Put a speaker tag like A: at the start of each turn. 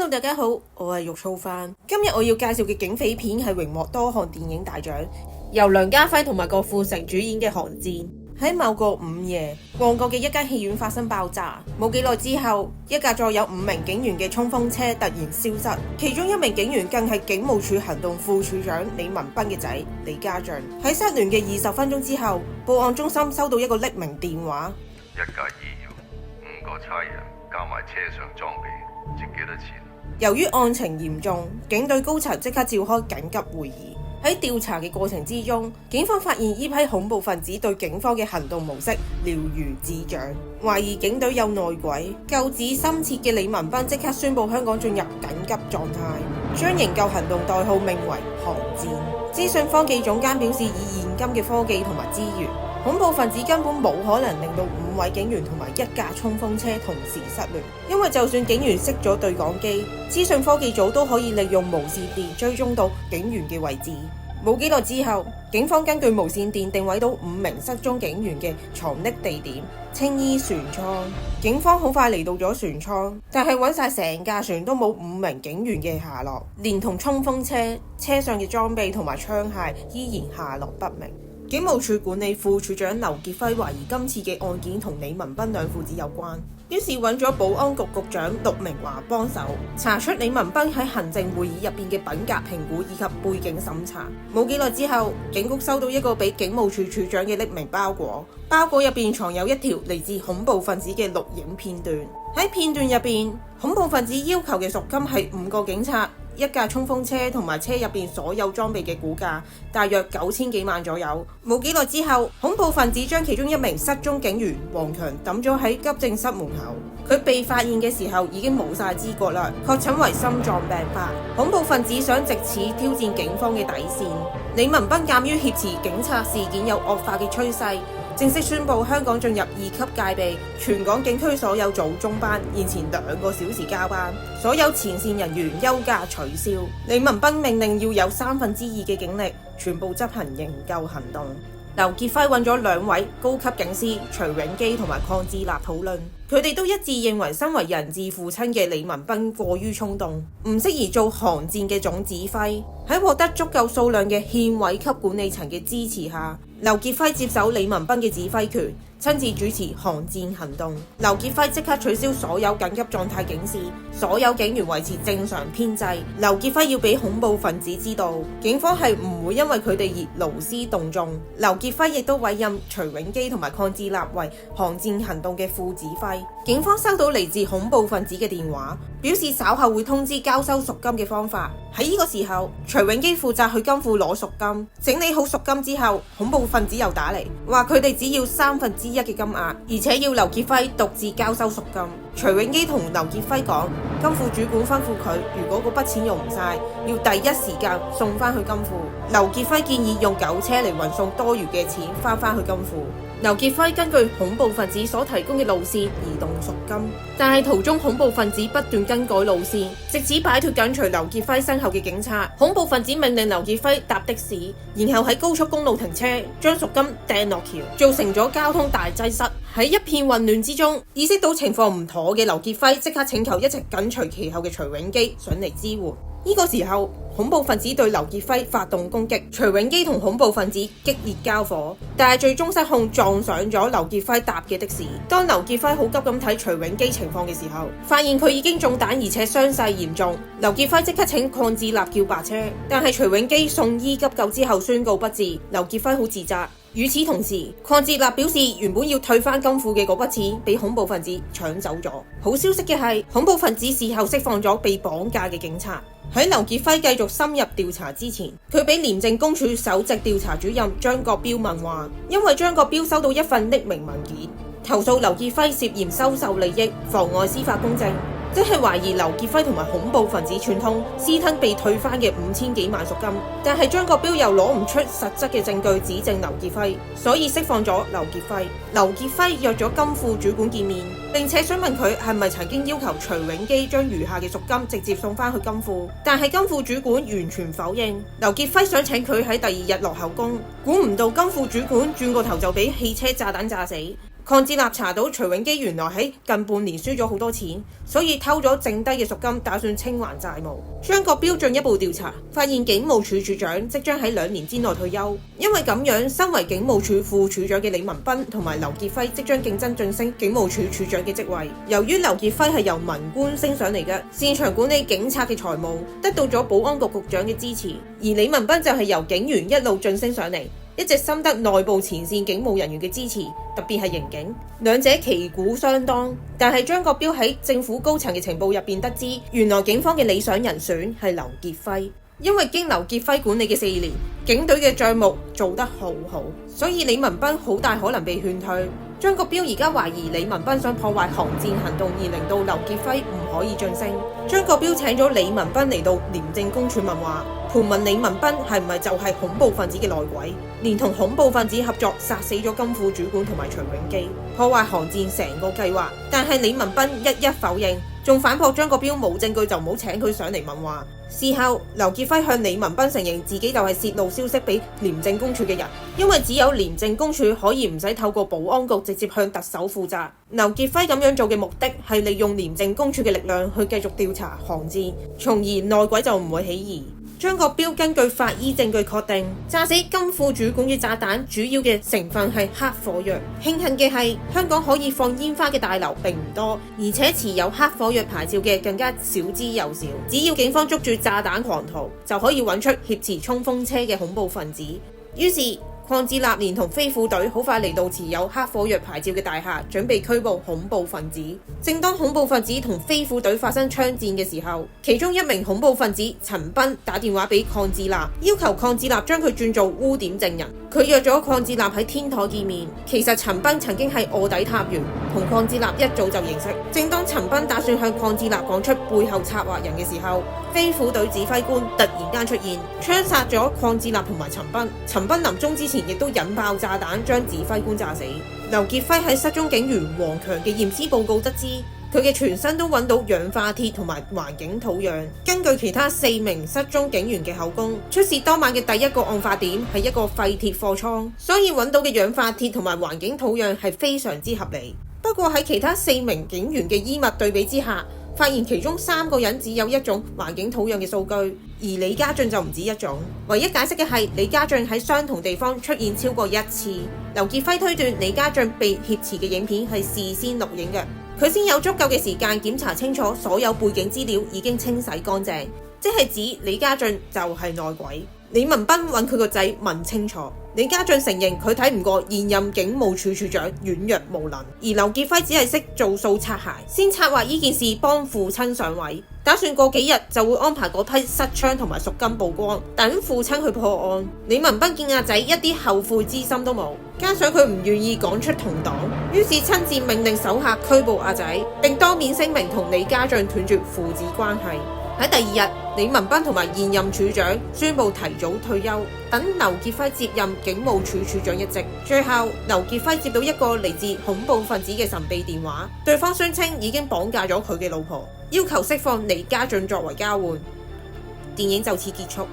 A: Hello， 大家好，我係肉燥飯。今日我要介紹嘅警匪片係榮獲多項電影大獎，由梁家輝同埋郭富城主演嘅《寒戰》。喺某個午夜，旺角嘅一間戲院發生爆炸，冇幾耐之後，一架載有5名警員嘅衝鋒車突然消失，其中一名警員更係警務處行動副處長李文彬嘅仔李家俊。喺失聯嘅20分鐘之後，報案中心收到一個匿名電話：
B: 一架2搖，5個差人，加埋車上裝備，值幾多錢？
A: 由於案情嚴重，警隊高層即刻召開緊急會議。喺調查嘅過程之中，警方發現呢批恐怖分子對警方嘅行動模式了如指掌，懷疑警隊有內鬼。救子心切嘅李文彬即刻宣布香港進入緊急狀態，將營救行動代號命為寒戰。資訊科技總監表示，以現今嘅科技同埋資源，恐怖分子根本冇可能令到5位警員同埋1架衝鋒車同時失聯，因為就算警員熄咗對講機，資訊科技組都可以利用無線電追蹤到警員嘅位置。冇幾耐之後，警方根據無線電定位到5名失蹤警員嘅藏匿地點青衣船艙。警方好快嚟到咗船艙，但係揾晒成架船都冇5名警員嘅下落，連同衝鋒車車上嘅裝備同埋槍械依然下落不明。警務處管理副處長劉傑輝懷疑今次嘅案件同李文彬兩父子有關，於是揾咗保安局局長陸明華幫手查出李文彬喺行政會議入邊嘅品格評估以及背景審查。冇幾耐之後，警局收到一個俾警務處處長嘅匿名包裹，包裹入邊藏有一條嚟自恐怖分子嘅錄影片段。喺片段入邊，恐怖分子要求嘅贖金係5個警察、1架衝鋒車同埋車入邊所有裝備嘅估價，大約9000幾萬左右。冇幾耐之後，恐怖分子將其中一名失蹤警員黃強抌咗喺急症室門口。佢被發現嘅時候已經冇晒知覺啦，確診為心臟病發。恐怖分子想藉此挑戰警方嘅底線。李文彬鑑於挾持警察事件有惡化嘅趨勢，正式宣布香港進入2級戒備，全港警區所有組中班延前2個小時交班，所有前線人員休假取消。李文彬命令要有2/3嘅警力全部執行營救行動。劉傑輝揾咗2位高級警司徐永基同埋鄺志立討論，佢哋都一致認為身為人質父親嘅李文彬過於衝動，唔適宜做寒戰嘅總指揮。喺獲得足夠數量嘅縣委級管理層嘅支持下，劉傑輝接手李文彬嘅指揮權，親自主持寒戰行動。劉傑輝即刻取消所有緊急狀態警示，所有警員維持正常編制。劉傑輝要俾恐怖分子知道，警方係唔會因為佢哋而勞師動眾。劉傑輝亦都委任徐永基同埋鄺志立為寒戰行動嘅副指揮。警方收到嚟自恐怖分子嘅電話，表示稍後會通知交收贖金嘅方法。喺呢個時候，徐永基負責去金庫攞贖金，整理好贖金之後，恐怖分子又打嚟，話佢哋只要1/3嘅金額，而且要劉傑輝獨自交收贖金。徐永基同劉傑輝講，金庫主管吩咐佢，如果嗰筆錢用唔晒，要第一時間送翻去金庫。劉傑輝建議用9車嚟運送多餘嘅錢翻去金庫。劉傑輝根據恐怖分子所提供嘅路線移動贖金，但係途中恐怖分子不斷更改路線，藉此擺脫緊隨劉傑輝身後嘅警察。恐怖分子命令劉傑輝搭的士，然後喺高速公路停車，將贖金掟落橋，造成咗交通大擠塞。喺一片混亂之中，意識到情況唔妥嘅劉傑輝即刻請求一直緊隨其後嘅徐永基上嚟支援。呢個時候，恐怖分子對劉傑輝發動攻擊，徐永基同恐怖分子激烈交火，但係最終失控撞上咗劉傑輝搭嘅的士。當劉傑輝好急咁睇徐永基情況嘅時候，發現佢已經中彈而且傷勢嚴重。劉傑輝即刻請鄺志立叫白車，但係徐永基送醫急救之後宣告不治。劉傑輝好自責。與此同時，鄺志立表示原本要退翻金庫嘅嗰筆錢被恐怖分子搶走咗。好消息嘅係，恐怖分子事後釋放咗被綁架嘅警察。喺劉傑輝繼續深入調查之前，佢俾廉政公署首席調查主任張國標問話，因為張國標收到一份匿名文件，投訴劉傑輝涉嫌收受利益，妨礙司法公正，即係懷疑劉傑輝同埋恐怖分子串通，私吞被退翻嘅5000幾萬贖金。但係張國標又攞唔出實質嘅證據指證劉傑輝，所以釋放咗劉傑輝。劉傑輝約咗金庫主管見面，並且詢問佢係咪曾經要求徐永基將餘下嘅贖金直接送翻去金庫，但係金庫主管完全否認。劉傑輝想請佢喺第2日落口供，估唔到金庫主管轉個頭就俾汽車炸彈炸死。鄺志立查到徐永基原來喺近半年輸咗好多錢，所以偷咗剩低嘅贖金，打算清還債務。張國標進一步調查，發現警務處處長即將喺2年之內退休，因為咁樣，身為警務處副處長嘅李文斌同埋劉傑輝即將競爭晉升警務處處長嘅職位。由於劉傑輝係由文官升上嚟嘅，擅長管理警察嘅財務，得到咗保安局局長嘅支持，而李文斌就係由警員一路晉升上嚟，一直深得內部前線警務人員嘅支持，特別係刑警，兩者旗鼓相當。但係張國標喺政府高層嘅情報入邊得知，原來警方嘅理想人選係劉傑輝，因為經劉傑輝管理嘅4年，警隊嘅賬目做得好好，所以李文斌好大可能被勸退。張國標而家懷疑李文斌想破壞航戰行動，而令到劉傑輝唔可以晉升。張國標請咗李文斌嚟到廉政公署問話，盤問李文斌係唔係就係恐怖分子嘅內鬼，連同恐怖分子合作殺死咗金庫主管同埋徐永基，破壞航戰成個計劃。但係李文斌一否認，仲反駁張國標冇證據就唔好請佢上嚟問話。事後，劉傑輝向李文斌承認自己就係泄露消息俾廉政公署嘅人，因為只有廉政公署可以唔使透過保安局直接向特首負責。劉傑輝咁樣做嘅目的係利用廉政公署嘅力量去繼續調查航戰，從而內鬼就唔會起疑。張國標根據法醫證據確定，炸死金庫主管嘅炸彈主要嘅成分係黑火藥。慶幸嘅係，香港可以放煙花嘅大樓並唔多，而且持有黑火藥牌照嘅更加少之又少。只要警方捉住炸彈狂徒，就可以揾出挾持衝鋒車嘅恐怖分子。於是鄺志立連同飛虎隊好快嚟到持有黑火藥牌照嘅大廈，準備拘捕恐怖分子。正當恐怖分子同飛虎隊發生槍戰嘅時候，其中一名恐怖分子陳斌打電話俾鄺志立，要求鄺志立將佢轉做污點證人。佢約咗鄺志立喺天台見面。其實陳斌曾經係臥底探員，同鄺志立一早就認識。正當陳斌打算向鄺志立講出背後策劃人嘅時候，飛虎隊指揮官突然間出現，槍殺咗鄺志立同埋陳斌。陳斌臨終之前亦都引爆炸彈，將指揮官炸死。劉傑輝喺失蹤警員黃強嘅驗屍報告得知，佢嘅全身都揾到氧化鐵同埋環境土壤。根據其他4名失蹤警員嘅口供，出事當晚嘅第一個案發點係一個廢鐵貨倉，所以揾到嘅氧化鐵同埋環境土壤係非常之合理。不過喺其他4名警員嘅衣物對比之下，發現其中3個人只有一種環境土壤嘅數據，而李家俊就唔止一種。唯一解釋嘅係李家俊喺相同地方出現超過1次。劉傑輝推斷李家俊被挾持嘅影片係事先錄影嘅，佢先有足夠嘅時間檢查清楚所有背景資料已經清洗乾淨，即係指李家俊就係內鬼。李文斌揾佢個仔問清楚，李家俊承認佢睇唔過現任警務處處長軟弱無能，而劉傑輝只係識做數擦鞋，先策劃呢件事幫父親上位，打算過幾日就會安排嗰批失槍同埋贖金曝光，等父親去破案。李文斌見阿仔一啲後悔之心都冇，加上佢唔願意趕出同黨，於是親自命令手下拘捕阿仔，並當面聲明同李家俊斷絕父子關係。喺第2日，李文斌同埋現任處長宣布提早退休，等劉傑輝接任警務處處長一職。最後，劉傑輝接到一個嚟自恐怖分子嘅神秘電話，對方宣稱已經綁架咗佢嘅老婆，要求釋放李家俊作為交換。電影就此結束。